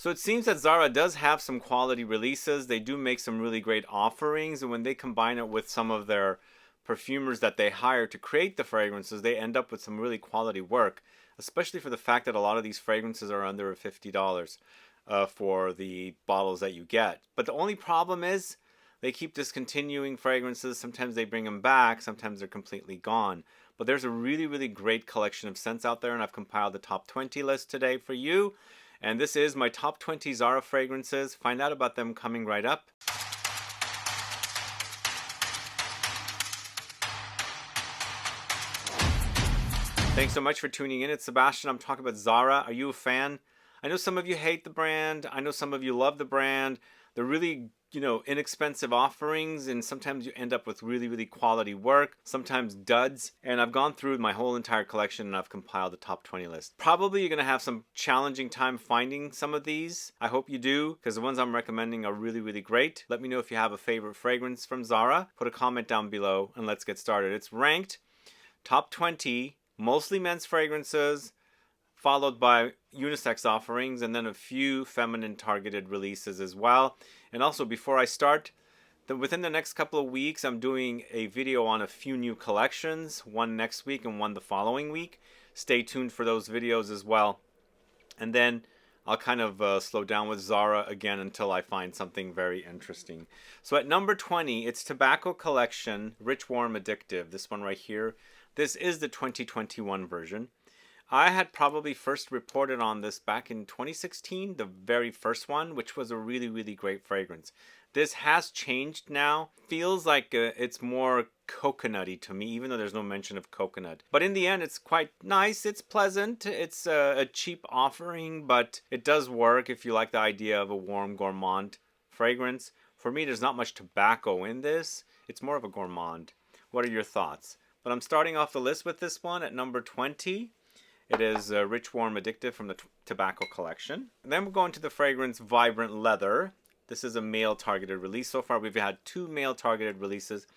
So it seems that Zara does have some quality releases. They do make some really great offerings, and when they combine it with some of their perfumers that they hire to create the fragrances, they end up with some really quality work, especially for the fact that a lot of these fragrances are under $50 for the bottles that you get. But the only problem is they keep discontinuing fragrances. Sometimes they bring them back, sometimes they're completely gone. But there's a really, really great collection of scents out there, and I've compiled the top 20 list today for you. And this is my top 20 Zara fragrances. Find out about them coming right up. Thanks so much for tuning in. It's Sebastian. I'm talking about Zara. Are you a fan? I know some of you hate the brand. I know some of you love the brand. They're really, inexpensive offerings, and sometimes you end up with really, really quality work, sometimes duds. And I've gone through my whole entire collection and I've compiled the top 20 list. Probably you're going to have some challenging time finding some of these. I hope you do, because the ones I'm recommending are really, really great. Let me know if you have a favorite fragrance from Zara. Put a comment down below and let's get started. It's ranked top 20, mostly men's fragrances, followed by unisex offerings, and then a few feminine targeted releases as well. And also, before I start, within the next couple of weeks, I'm doing a video on a few new collections, one next week and one the following week. Stay tuned for those videos as well. And then I'll kind of slow down with Zara again until I find something very interesting. So at number 20, it's Tobacco Collection, Rich, Warm, Addictive. This one right here. This is the 2021 version. I had probably first reported on this back in 2016, the very first one, which was a really, really great fragrance. This has changed now. Feels like it's more coconutty to me, even though there's no mention of coconut. But in the end, it's quite nice. It's pleasant. It's a cheap offering, but it does work if you like the idea of a warm gourmand fragrance. For me, there's not much tobacco in this. It's more of a gourmand. What are your thoughts? But I'm starting off the list with this one at number 20. It is Rich, Warm, Addictive from the Tobacco Collection. And then we're going to the fragrance Vibrant Leather. This is a male targeted release. So far we've had 2 male targeted releases.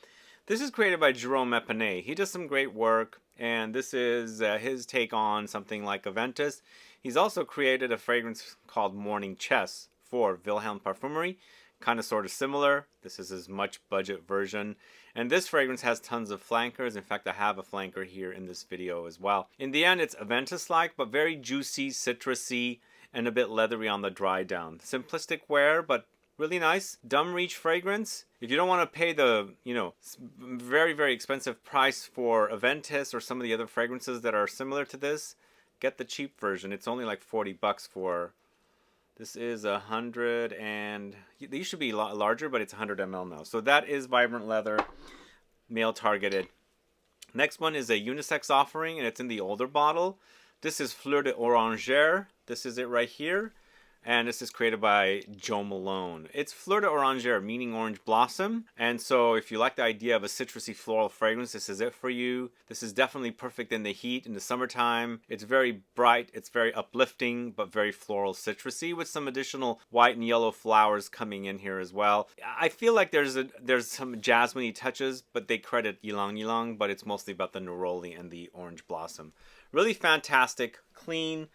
This is created by Jerome Epinette. He does some great work, and this is his take on something like Aventus. He's also created a fragrance called Morning Chess for Wilhelm Parfumerie. Kind of sort of similar. This is his much budget version. And this fragrance has tons of flankers. In fact, I have a flanker here in this video as well. In the end, it's Aventus-like, but very juicy, citrusy, and a bit leathery on the dry down. Simplistic wear, but really nice. Dumb Reach fragrance. If you don't want to pay the, very, very expensive price for Aventus or some of the other fragrances that are similar to this, get the cheap version. It's only like $40 for... This is 100, and these should be a lot larger, but it's 100 ml now. So that is Vibrant Leather, male targeted. Next one is a unisex offering, and it's in the older bottle. This is Fleur d'Oranger. This is it right here. And this is created by Joe Malone. It's Fleur d'Oranger, meaning orange blossom. And so if you like the idea of a citrusy floral fragrance, this is it for you. This is definitely perfect in the heat, in the summertime. It's very bright, it's very uplifting, but very floral citrusy with some additional white and yellow flowers coming in here as well. I feel like there's some jasmine-y touches, but they credit Ylang-Ylang, but it's mostly about the Neroli and the orange blossom. Really fantastic, clean,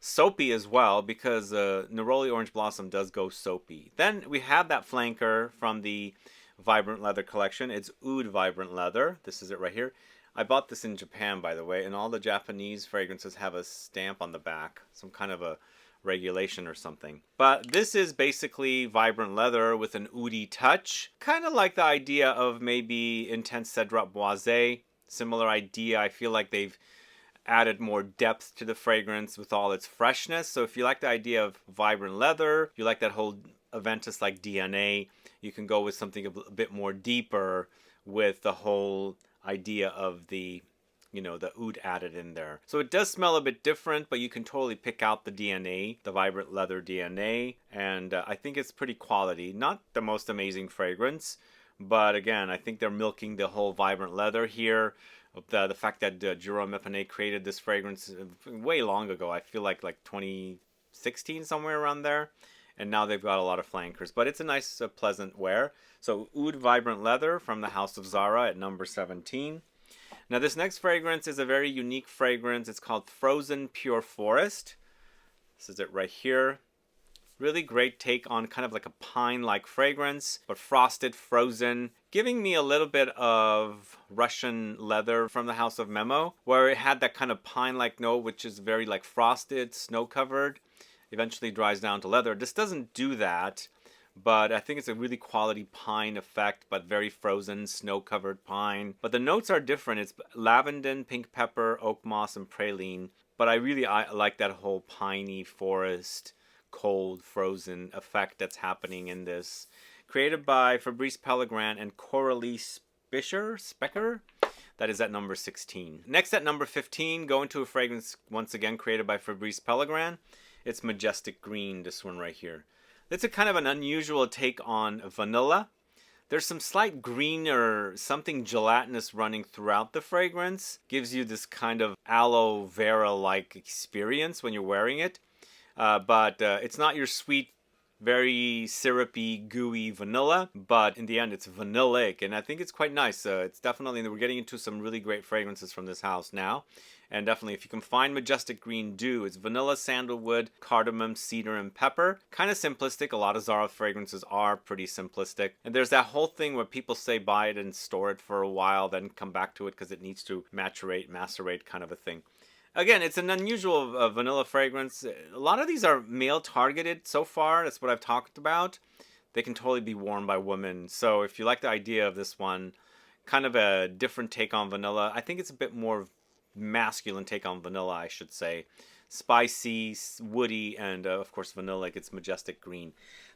soapy as well, because Neroli Orange Blossom does go soapy. Then we have that flanker from the Vibrant Leather collection. It's Oud Vibrant Leather. This is it right here. I bought this in Japan, by the way, and all the Japanese fragrances have a stamp on the back, some kind of a regulation or something. But this is basically Vibrant Leather with an oudy touch, kind of like the idea of maybe Intense Cedar Boisé. Similar idea. I feel like they've added more depth to the fragrance with all its freshness. So if you like the idea of vibrant leather, you like that whole Aventus-like DNA, you can go with something a bit more deeper with the whole idea of the, the oud added in there. So it does smell a bit different, but you can totally pick out the DNA, the vibrant leather DNA, and I think it's pretty quality. Not the most amazing fragrance, but again, I think they're milking the whole vibrant leather here. The fact that Jerome Epinette created this fragrance way long ago, I feel like 2016, somewhere around there, and now they've got a lot of flankers, but it's a nice pleasant wear. So Oud Vibrant Leather from the House of Zara at number 17. Now this next fragrance is a very unique fragrance. It's called Frozen Pure Forest. This is it right here. Really great take on kind of like a pine-like fragrance, but frosted, frozen, giving me a little bit of Russian leather from the House of Memo, where it had that kind of pine-like note, which is very like frosted, snow-covered, eventually dries down to leather. This doesn't do that, but I think it's a really quality pine effect, but very frozen, snow-covered pine. But the notes are different. It's lavandin, pink pepper, oak moss, and praline. But I like that whole piney forest, cold, frozen effect that's happening in this. Created by Fabrice Pellegrin and Coralie Spicher. That is at number 16. Next at number 15, go into a fragrance once again created by Fabrice Pellegrin. It's Majestic Green, this one right here. It's a kind of an unusual take on vanilla. There's some slight green or something gelatinous running throughout the fragrance. Gives you this kind of aloe vera-like experience when you're wearing it. But it's not your sweet, very syrupy, gooey vanilla. But in the end, it's vanillic. And I think it's quite nice. It's definitely, we're getting into some really great fragrances from this house now. And definitely, if you can find Majestic Green, do. It's vanilla, sandalwood, cardamom, cedar, and pepper. Kind of simplistic. A lot of Zara fragrances are pretty simplistic. And there's that whole thing where people say buy it and store it for a while, then come back to it because it needs to macerate kind of a thing. Again, it's an unusual vanilla fragrance. A lot of these are male targeted so far. That's what I've talked about. They can totally be worn by women. So if you like the idea of this one, kind of a different take on vanilla. I think it's a bit more masculine take on vanilla, I should say. Spicy, woody, and of course vanilla. It's Majestic Green.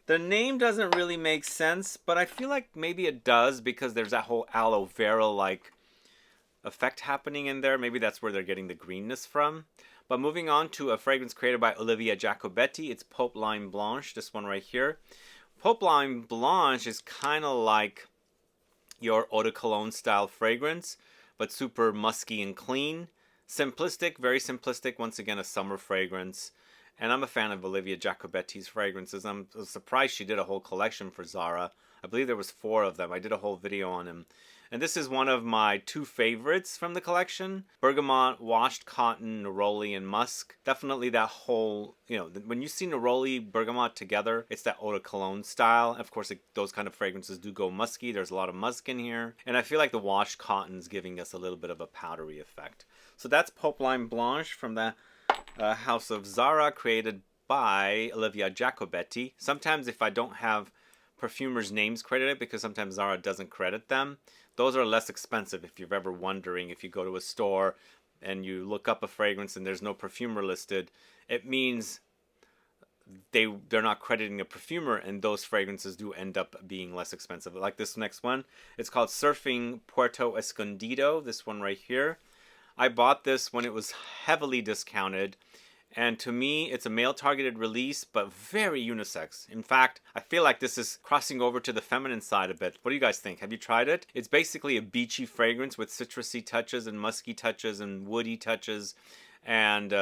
The name doesn't really make sense, but I feel like maybe it does because there's that whole aloe vera-like effect happening in there. Maybe that's where they're getting the greenness from. But moving on to a fragrance created by Olivia Giacobetti. It's POPELINE Blanche, this one right here. POPELINE Blanche is kind of like your eau de cologne style fragrance, but super musky and clean. Simplistic, very simplistic. Once again, a summer fragrance. And I'm a fan of Olivia Giacobetti's fragrances. I'm surprised she did a whole collection for Zara. I believe there was 4 of them. I did a whole video on them. And this is one of my 2 favorites from the collection. Bergamot, Washed Cotton, Neroli, and Musk. Definitely that whole, when you see Neroli, Bergamot together, it's that eau de cologne style. Of course, those kind of fragrances do go musky. There's a lot of musk in here. And I feel like the Washed Cotton's giving us a little bit of a powdery effect. So that's POPELINE Blanche from the House of Zara, created by Olivia Giacobetti. Sometimes if I don't have perfumers' names credited, because sometimes Zara doesn't credit them, those are less expensive. If you're ever wondering, if you go to a store and you look up a fragrance and there's no perfumer listed, it means they're not crediting a perfumer, and those fragrances do end up being less expensive. Like this next one, it's called Surfing Puerto Escondido, this one right here. I bought this when it was heavily discounted, and to me, it's a male-targeted release, but very unisex. In fact, I feel like this is crossing over to the feminine side a bit. What do you guys think? Have you tried it? It's basically a beachy fragrance with citrusy touches and musky touches and woody touches, and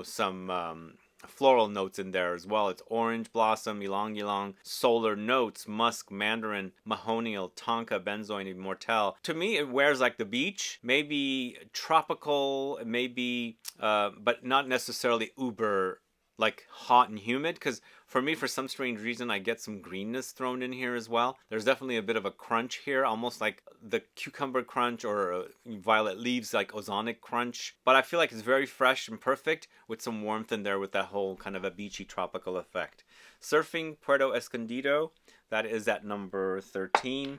some floral notes in there as well. It's orange blossom, ylang-ylang, solar notes, musk, mandarin, mahonial, tonka, benzoin, and mortel. To me, it wears like the beach, maybe tropical, maybe, but not necessarily uber like hot and humid, because for me, for some strange reason, I get some greenness thrown in here as well. There's definitely a bit of a crunch here, almost like the cucumber crunch or violet leaves, like ozonic crunch. But I feel like it's very fresh and perfect with some warmth in there with that whole kind of a beachy tropical effect. Surfing Puerto Escondido, that is at number 13.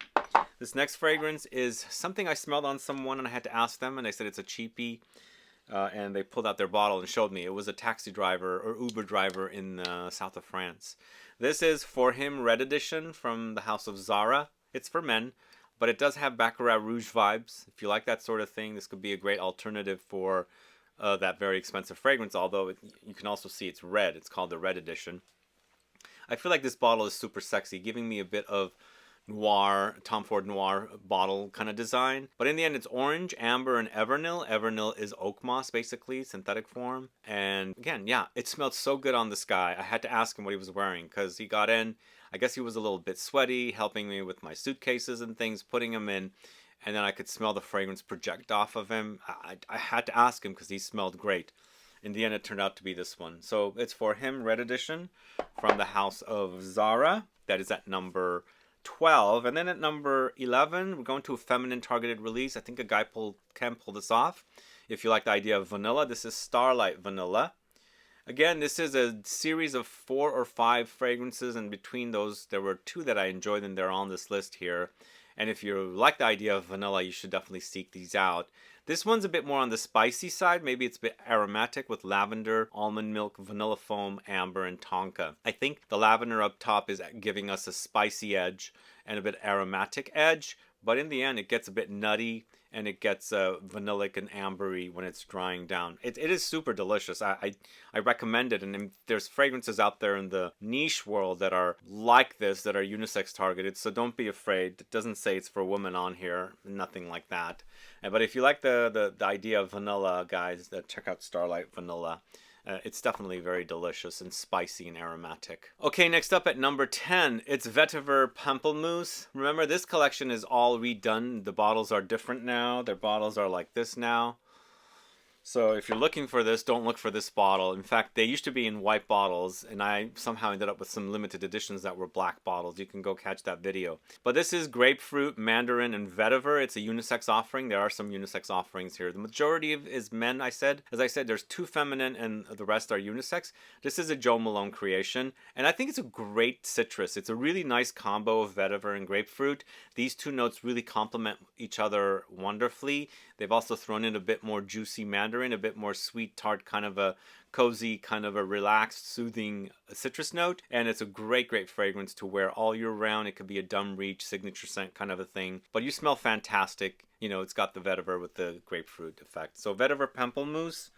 This next fragrance is something I smelled on someone and I had to ask them, and they said it's a cheapie. And they pulled out their bottle and showed me. It was a taxi driver or Uber driver in the south of France. This is For Him Red Edition from the House of Zara. It's for men, but it does have Baccarat Rouge vibes. If you like that sort of thing, this could be a great alternative for that very expensive fragrance, although you can also see it's red. It's called the Red Edition. I feel like this bottle is super sexy, giving me a bit of noir, Tom Ford noir bottle kind of design. But in the end, it's orange, amber, and Evernil. Evernil is oak moss, basically, synthetic form. And again, yeah, it smelled so good on this guy. I had to ask him what he was wearing because he got in. I guess he was a little bit sweaty, helping me with my suitcases and things, putting them in. And then I could smell the fragrance project off of him. I had to ask him because he smelled great. in the end it turned out to be this one. So it's for him, red edition, from the house of Zara. That is at number 12. And then at number 11, we're going to a feminine targeted release. I think a guy can pull this off. If you like the idea of vanilla, this is Starlight Vanilla. Again, this is a series of 4 or 5 fragrances, and between those, there were 2 that I enjoyed, and they're on this list here. And if you like the idea of vanilla, you should definitely seek these out. This one's a bit more on the spicy side. Maybe it's a bit aromatic with lavender, almond milk, vanilla foam, amber, and tonka. I think the lavender up top is giving us a spicy edge and a bit aromatic edge, but in the end, it gets a bit nutty, and it gets vanillic and ambery when it's drying down. It is super delicious. I recommend it, and there's fragrances out there in the niche world that are like this, that are unisex targeted, so don't be afraid. It doesn't say it's for women on here, nothing like that. But if you like the idea of vanilla, guys, check out Starlight Vanilla. It's definitely very delicious and spicy and aromatic. Okay, next up at number 10, it's Vetiver Pamplemousse. Remember, this collection is all redone. The bottles are different now. Their bottles are like this now. So if you're looking for this, don't look for this bottle. In fact, they used to be in white bottles, and I somehow ended up with some limited editions that were black bottles. You can go catch that video. But this is grapefruit, mandarin, and vetiver. It's a unisex offering. There are some unisex offerings here. The majority is men, As I said, there's 2 feminine, and the rest are unisex. This is a Joe Malone creation, and I think it's a great citrus. It's a really nice combo of vetiver and grapefruit. These 2 notes really complement each other wonderfully. They've also thrown in a bit more juicy mandarin, a bit more sweet tart, kind of a cozy, kind of a relaxed, soothing citrus note. And it's a great, great fragrance to wear all year round. It could be a dumb reach, signature scent kind of a thing. But you smell fantastic. You know, it's got the vetiver with the grapefruit effect. So Vetiver Pamplemousse,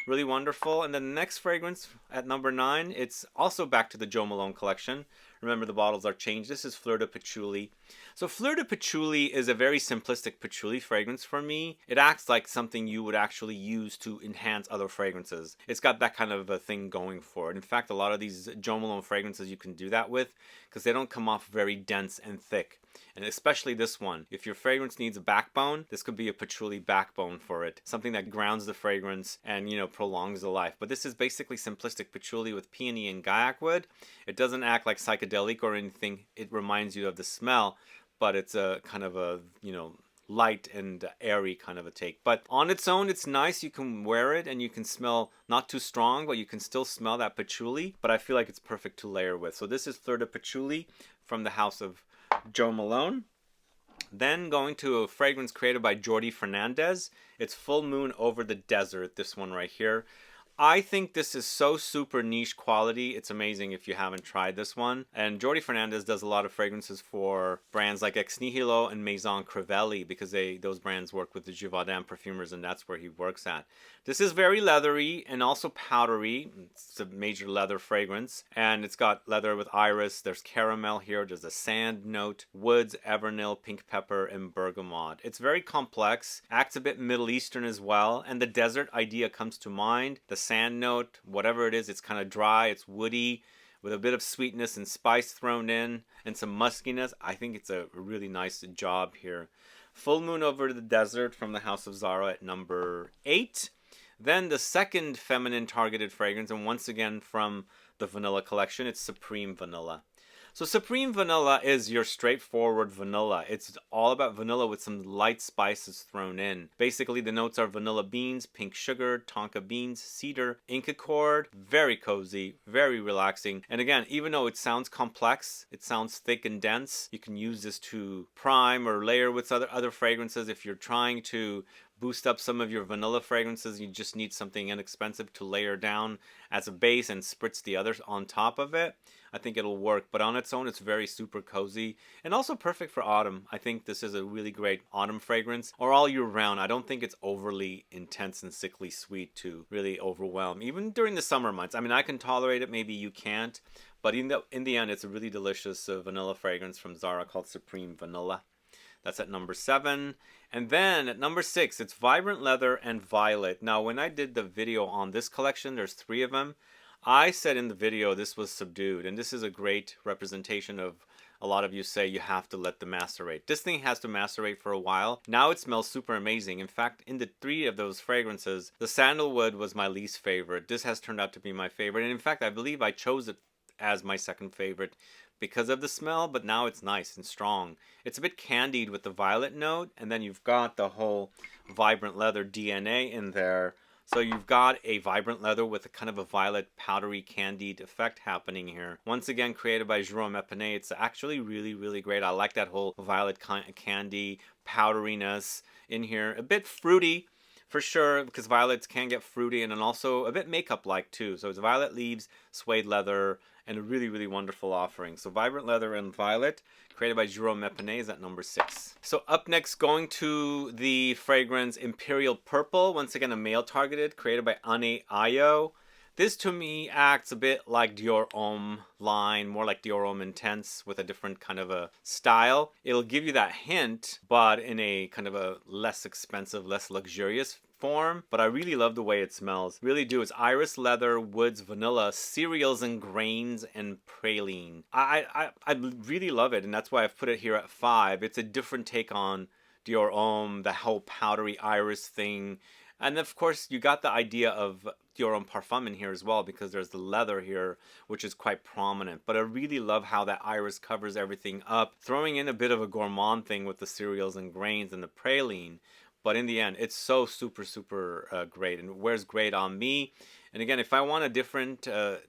really wonderful. And then the next fragrance at number 9, it's also back to the Joe Malone collection. Remember, the bottles are changed. This is Fleur de Patchouli. So Fleur de Patchouli is a very simplistic patchouli fragrance for me. It acts like something you would actually use to enhance other fragrances. It's got that kind of a thing going for it. In fact, a lot of these Joe Malone fragrances you can do that with because they don't come off very dense and thick. And especially this one. If your fragrance needs a backbone, this could be a patchouli backbone for it. Something that grounds the fragrance and, you know, prolongs the life. But this is basically simplistic patchouli with peony and gaiac wood. It doesn't act like psychedelic or anything. It reminds you of the smell, but it's a kind of a, you know, light and airy kind of a take. But on its own, it's nice. You can wear it and you can smell not too strong, but you can still smell that patchouli. But I feel like it's perfect to layer with. So this is Fleur de Patchouli from the house of Joe Malone. Then going to a fragrance created by Jordi Fernandez. It's Full Moon Over the Desert, this one right here. I think this is so super niche quality. It's amazing if you haven't tried this one. And Jordi Fernandez does a lot of fragrances for brands like Ex Nihilo and Maison Crivelli because those brands work with the Givaudan perfumers, and that's where he works at. This is very leathery and also powdery. It's a major leather fragrance. And it's got leather with iris. There's caramel here. There's a sand note, woods, Evernil, pink pepper, and bergamot. It's very complex. Acts a bit Middle Eastern as well. And the desert idea comes to mind. The sand note, whatever it is, it's kind of dry. It's woody with a bit of sweetness and spice thrown in and some muskiness. I think it's a really nice job here. Full Moon Over the Desert from the House of Zara at number 8. Then the second feminine targeted fragrance, and once again from the vanilla collection, it's Supreme Vanilla. So Supreme Vanilla is your straightforward vanilla. It's all about vanilla with some light spices thrown in. Basically, the notes are vanilla beans, pink sugar, tonka beans, cedar, inca cord. Very cozy, very relaxing. And again, even though it sounds complex, it sounds thick and dense, you can use this to prime or layer with other fragrances. If you're trying to boost up some of your vanilla fragrances, you just need something inexpensive to layer down as a base and spritz the others on top of it. I think it'll work, but on its own, it's very super cozy and also perfect for autumn. I think this is a really great autumn fragrance, or all year round. I don't think it's overly intense and sickly sweet to really overwhelm, even during the summer months. I mean, I can tolerate it, maybe you can't, but in the end, it's a really delicious vanilla fragrance from Zara called Supreme Vanilla. That's at number 7. And then at number 6, it's Vibrant Leather and Violet. Now, when I did the video on this collection, there's 3 of them. I said in the video this was subdued, and this is a great representation of a lot of you say you have to let them macerate. This thing has to macerate for a while. Now it smells super amazing. In fact, in the 3 of those fragrances, the sandalwood was my least favorite. This has turned out to be my favorite. And in fact, I believe I chose it as my second favorite because of the smell, but now it's nice and strong. It's a bit candied with the violet note, and then you've got the whole vibrant leather DNA in there. So you've got a vibrant leather with a kind of a violet powdery candied effect happening here. Once again, created by Jerome Epinette. It's actually really great. I like that whole violet candy powderiness in here. A bit fruity for sure, because violets can get fruity, and then also a bit makeup-like too. So it's violet leaves, suede leather, and a really wonderful offering. So vibrant leather and violet, created by Jerome Epinette, is at number 6. So up next, going to the fragrance Imperial Purple. Once again, a male targeted, created by Ane Ayo. This to me acts a bit like Dior Homme line, more like Dior Homme Intense with a different kind of a style. It'll give you that hint, but in a kind of a less expensive, less luxurious form. But I really love the way it smells. Really do. It's iris leather, woods, vanilla, cereals and grains, and praline. I really love it, and that's why I've put it here at 5. It's a different take on Dior Homme, the whole powdery iris thing. And of course, you got the idea of Dior Homme Parfum in here as well, because there's the leather here, which is quite prominent. But I really love how that iris covers everything up, throwing in a bit of a gourmand thing with the cereals and grains and the praline. But in the end, it's so super great, and it wears great on me. And again, if I want a different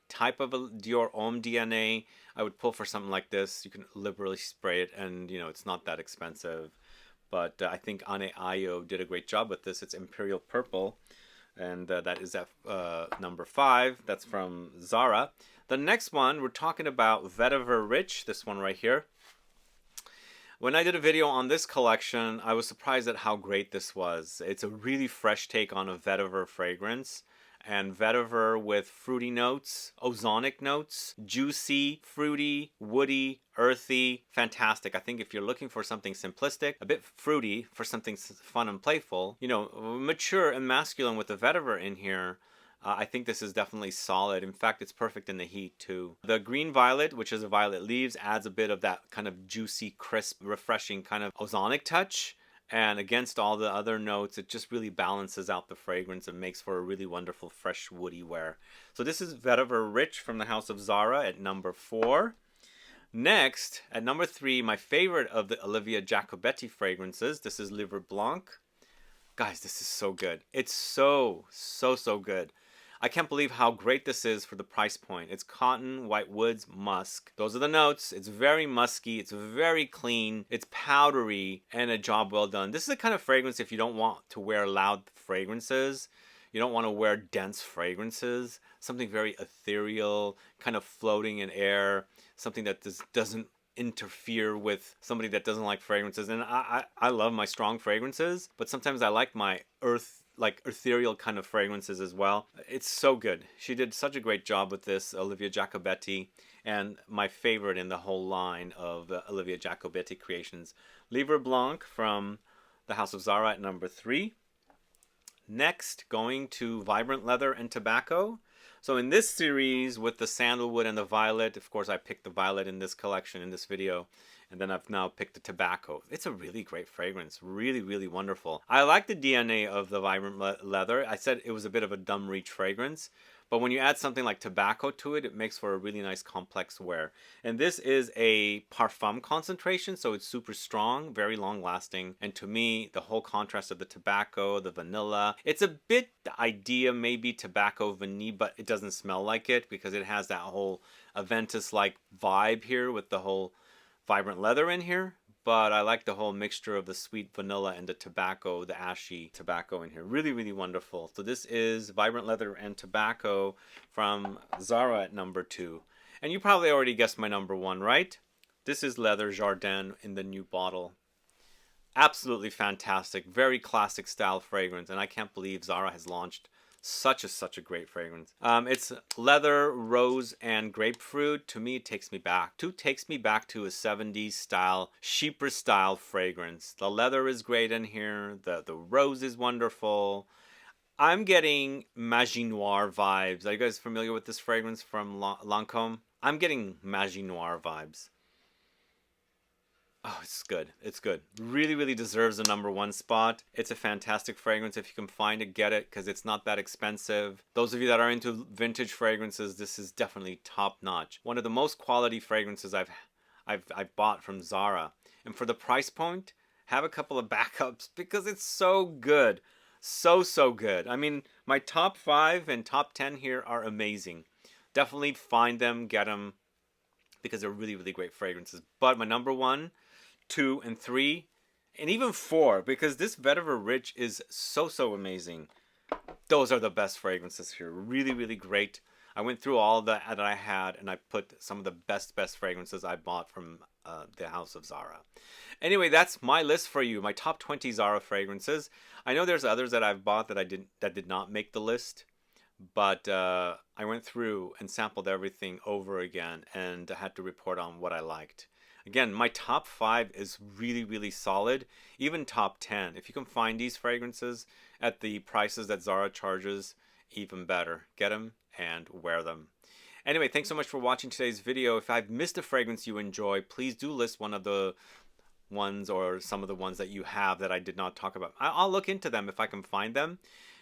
type of a Dior Homme DNA, I would pull for something like this. You can liberally spray it, and you know, it's not that expensive. But I think Ane Ayo did a great job with this. It's Imperial Purple, and that is at number 5. That's from Zara. The next one, we're talking about Vetiver Rich, this one right here. When I did a video on this collection, I was surprised at how great this was. It's a really fresh take on a vetiver fragrance. And vetiver with fruity notes, ozonic notes, juicy, fruity, woody, earthy, fantastic. I think if you're looking for something simplistic, a bit fruity, for something fun and playful, you know, mature and masculine with the vetiver in here, I think this is definitely solid. In fact, it's perfect in the heat too. The green violet, which is a violet leaves, adds a bit of that kind of juicy, crisp, refreshing kind of ozonic touch. And against all the other notes, it just really balances out the fragrance and makes for a really wonderful, fresh, woody wear. So this is Vetiver Rich from the House of Zara at number 4. Next, at number 3, my favorite of the Olivia Giacobetti fragrances. This is Livre Blanc. Guys, this is so good. It's so good. I can't believe how great this is for the price point. It's cotton, white woods, musk. Those are the notes. It's very musky. It's very clean. It's powdery, and a job well done. This is the kind of fragrance if you don't want to wear loud fragrances, you don't want to wear dense fragrances, something very ethereal, kind of floating in air, something that doesn't interfere with somebody that doesn't like fragrances. And I love my strong fragrances, but sometimes I like my ethereal kind of fragrances as well. It's so good. She did such a great job with this, Olivia Giacobetti, and my favorite in the whole line of Olivia Giacobetti creations. Livre Blanc from the House of Zara at number 3. Next, going to Vibrant Leather and Tobacco. So in this series with the sandalwood and the violet, of course I picked the violet in this collection, in this video, and then I've now picked the tobacco. It's a really great fragrance, really wonderful. I like the DNA of the Vibrant Leather. I said it was a bit of a dumb reach fragrance, but when you add something like tobacco to it, it makes for a really nice complex wear. And this is a parfum concentration, so it's super strong, very long lasting. And to me, the whole contrast of the tobacco, the vanilla, it's a bit the idea maybe tobacco vanille, but it doesn't smell like it because it has that whole Aventus-like vibe here with the whole Vibrant Leather in here. But I like the whole mixture of the sweet vanilla and the tobacco, the ashy tobacco in here. Really wonderful. So this is Vibrant Leather and Tobacco from Zara at number 2. And you probably already guessed my number 1, right? This is Leather Jardin in the new bottle. Absolutely fantastic. Very classic style fragrance. And I can't believe Zara has launched such a great fragrance. It's leather, rose, and grapefruit. To me, it takes me back to a 70s style, Chypre style fragrance. The leather is great in here. The rose is wonderful. I'm getting Magie Noir vibes. Are you guys familiar with this fragrance from Lancôme? I'm getting Magie Noir vibes. Oh, it's good. It's good. Really, really deserves a #1 spot. It's a fantastic fragrance. If you can find it, get it, because it's not that expensive. Those of you that are into vintage fragrances, this is definitely top notch. One of the most quality fragrances I've bought from Zara. And for the price point, have a couple of backups because it's so good. So good. I mean, my top 5 and top 10 here are amazing. Definitely find them, get them, because they're really, really great fragrances. But my #1, 2, and 3, and even 4, because this Vetiver Rich is so amazing. Those are the best fragrances here. Really, really great. I went through all that I had, and I put some of the best fragrances I bought from the house of Zara. Anyway, that's my list for you. My top 20 Zara fragrances. I know there's others that I've bought that did not make the list, but I went through and sampled everything over again, and I had to report on what I liked. Again, my top 5 is really, really solid. Even top 10. If you can find these fragrances at the prices that Zara charges, even better. Get them and wear them. Anyway, thanks so much for watching today's video. If I've missed a fragrance you enjoy, please do list one of the ones or some of the ones that you have that I did not talk about. I'll look into them if I can find them.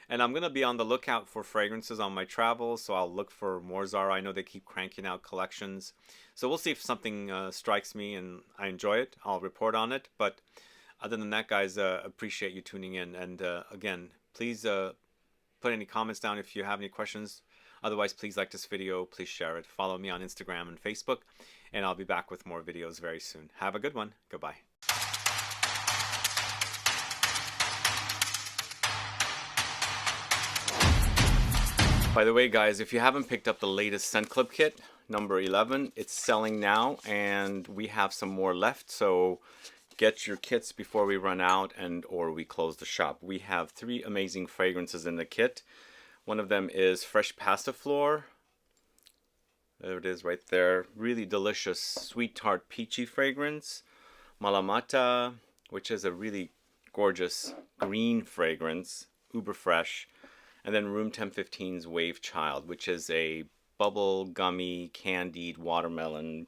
And I'm going to be on the lookout for fragrances on my travels, so I'll look for more Zara. I know they keep cranking out collections. So we'll see if something strikes me and I enjoy it. I'll report on it. But other than that, guys, appreciate you tuning in. And again, please put any comments down if you have any questions. Otherwise, please like this video. Please share it. Follow me on Instagram and Facebook. And I'll be back with more videos very soon. Have a good one. Goodbye. By the way, guys, if you haven't picked up the latest Scent Club kit, number 11, it's selling now, and we have some more left, so get your kits before we run out or we close the shop. We have 3 amazing fragrances in the kit. One of them is Fresh Passiflora. There it is right there. Really delicious sweet tart peachy fragrance. Malamata, which is a really gorgeous green fragrance, uber fresh. And then Room 1015's Wave Child, which is a bubble gummy, candied watermelon,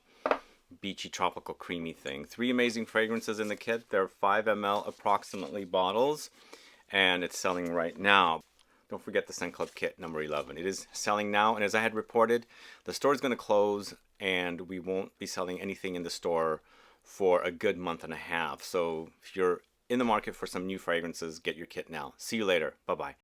beachy tropical creamy thing. 3 amazing fragrances in the kit. They're 5 ml approximately bottles, and it's selling right now. Don't forget the Scent Club kit number 11. It is selling now, and as I had reported, the store is going to close, and we won't be selling anything in the store for a good month and a half. So if you're in the market for some new fragrances, get your kit now. See you later. Bye-bye.